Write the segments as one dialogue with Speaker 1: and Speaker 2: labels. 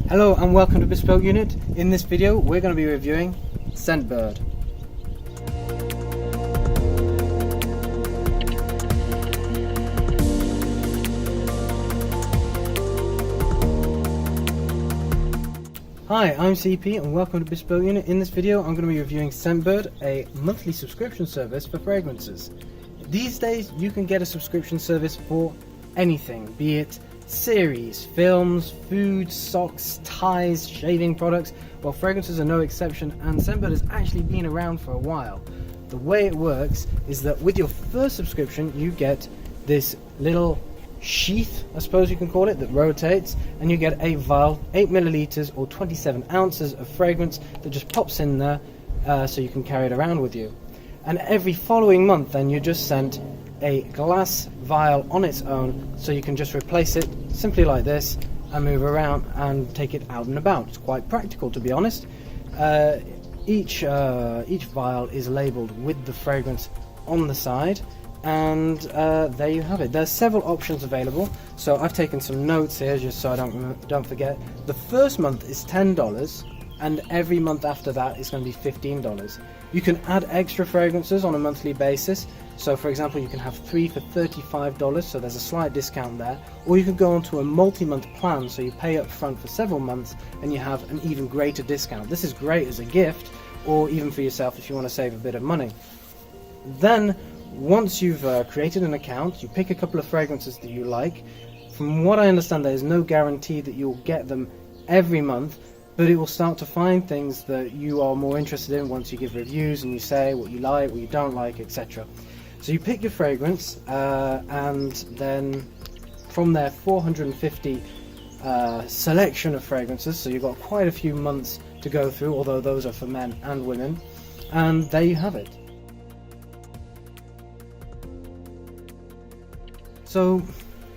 Speaker 1: Hello and welcome to Bespoke Unit. In this video we're going to be reviewing Scentbird. Hi, I'm CP and welcome to Bespoke Unit. In this video I'm going to be reviewing Scentbird, a monthly subscription service for fragrances. These days you can get a subscription service for anything, be it series, films, food, socks, ties, shaving products. Well, fragrances are no exception, and Scentbird has actually been around for a while. The way it works is that with your first subscription you get this little sheath, I suppose you can call it, that rotates, and you get a vial, 8 milliliters or 27 ounces of fragrance that just pops in there, so you can carry it around with you. And every following month then you're just sent a glass vial on its own, so you can just replace it simply like this and move around and take it out and about. It's quite practical, to be honest. Each vial is labelled with the fragrance on the side, and there you have it. There's several options available, so I've taken some notes here just so I don't forget. The first month is $10, and every month after that is going to be $15. You can add extra fragrances on a monthly basis. So for example, you can have 3 for $35, so there's a slight discount there. Or you could go onto a multi-month plan, so you pay up front for several months and you have an even greater discount. This is great as a gift, or even for yourself if you want to save a bit of money. Then once you've created an account, you pick a couple of fragrances that you like. From what I understand, there is no guarantee that you'll get them every month, but it will start to find things that you are more interested in once you give reviews and you say what you like, what you don't like, etc. So you pick your fragrance, and then from there 450 selection of fragrances, so you've got quite a few months to go through, although those are for men and women, and there you have it. So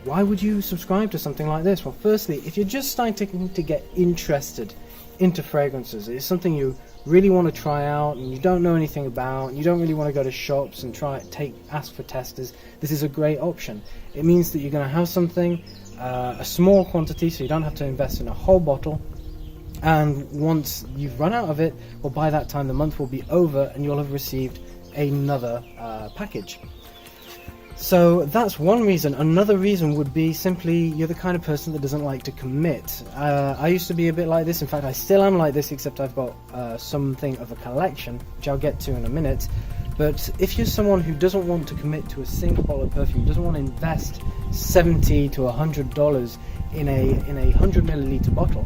Speaker 1: why would you subscribe to something like this? Well, firstly, if you're just starting to get interested into fragrances, it's something you really want to try out and you don't know anything about, and you don't really want to go to shops and ask for testers, this is a great option. It means that you're going to have something, a small quantity, so you don't have to invest in a whole bottle, and once you've run out of it, well, by that time the month will be over and you'll have received another package. So that's one reason. Another reason would be simply you're the kind of person that doesn't like to commit. I used to be a bit like this. In fact, I still am like this, except I've got something of a collection, which I'll get to in a minute. But if you're someone who doesn't want to commit to a single bottle of perfume, doesn't want to invest $70 to $100 in a 100 milliliter bottle,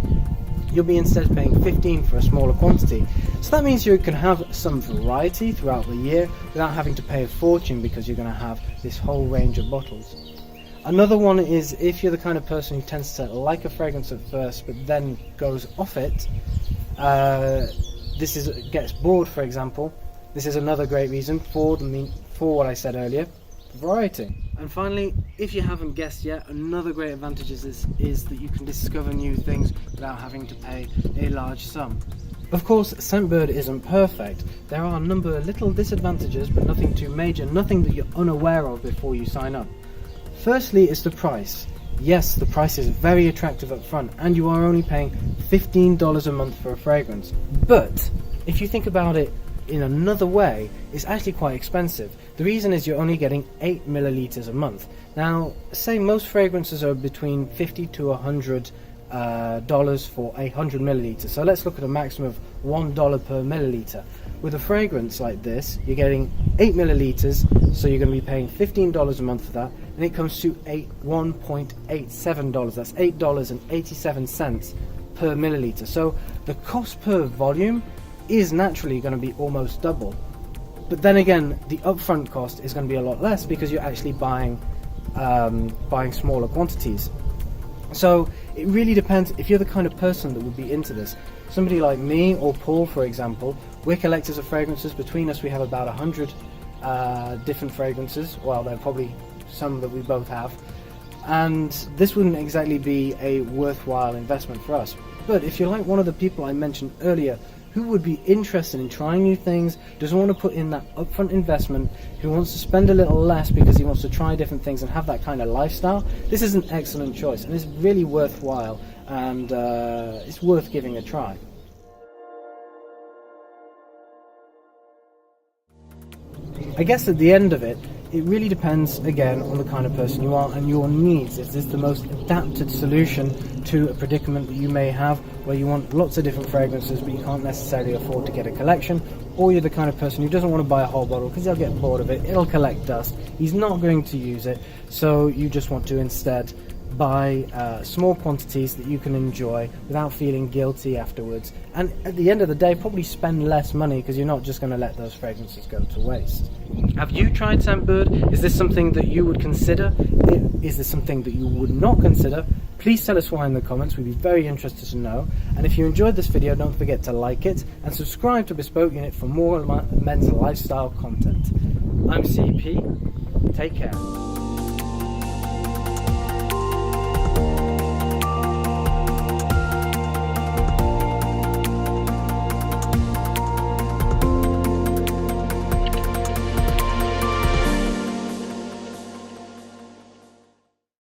Speaker 1: you'll be instead paying $15 for a smaller quantity. So that means you can have some variety throughout the year without having to pay a fortune, because you're going to have this whole range of bottles. Another one is if you're the kind of person who tends to like a fragrance at first but then goes off it, gets bored, for example. This is another great reason for what I said earlier, variety. And finally, if you haven't guessed yet, another great advantage is that you can discover new things without having to pay a large sum. Of course, Scentbird isn't perfect. There are a number of little disadvantages, but nothing too major, nothing that you're unaware of before you sign up. Firstly is the price. Yes, the price is very attractive up front, and you are only paying $15 a month for a fragrance. But if you think about it in another way, it's actually quite expensive. The reason is you're only getting 8 milliliters a month. Now, say most fragrances are between $50 to $100 for 100 milliliters. So let's look at a maximum of $1 per milliliter. With a fragrance like this, you're getting 8 milliliters, so you're going to be paying $15 a month for that, and it comes to $1.87. That's $8.87 per milliliter. So the cost per volume is naturally going to be almost double. But then again, the upfront cost is going to be a lot less because you're actually buying smaller quantities. So it really depends if you're the kind of person that would be into this. Somebody like me or Paul, for example, we're collectors of fragrances. Between us we have about 100 different fragrances. Well, there are probably some that we both have, and this wouldn't exactly be a worthwhile investment for us. But if you're like one of the people I mentioned earlier, who would be interested in trying new things, doesn't want to put in that upfront investment, who wants to spend a little less because he wants to try different things and have that kind of lifestyle, this is an excellent choice and it's really worthwhile. and it's worth giving a try. I guess at the end of it, it really depends again on the kind of person you are and your needs. Is this the most adapted solution to a predicament that you may have, where you want lots of different fragrances but you can't necessarily afford to get a collection? Or you're the kind of person who doesn't want to buy a whole bottle because they'll get bored of it, it'll collect dust, he's not going to use it, so you just want to instead buy small quantities that you can enjoy without feeling guilty afterwards, and at the end of the day probably spend less money because you're not just going to let those fragrances go to waste. Have you tried Scentbird? Is this something that you would consider? Is this something that you would not consider? Please tell us why in the comments, we'd be very interested to know. And if you enjoyed this video, don't forget to like it and subscribe to Bespoke Unit for more men's lifestyle content. I'm CP, take care.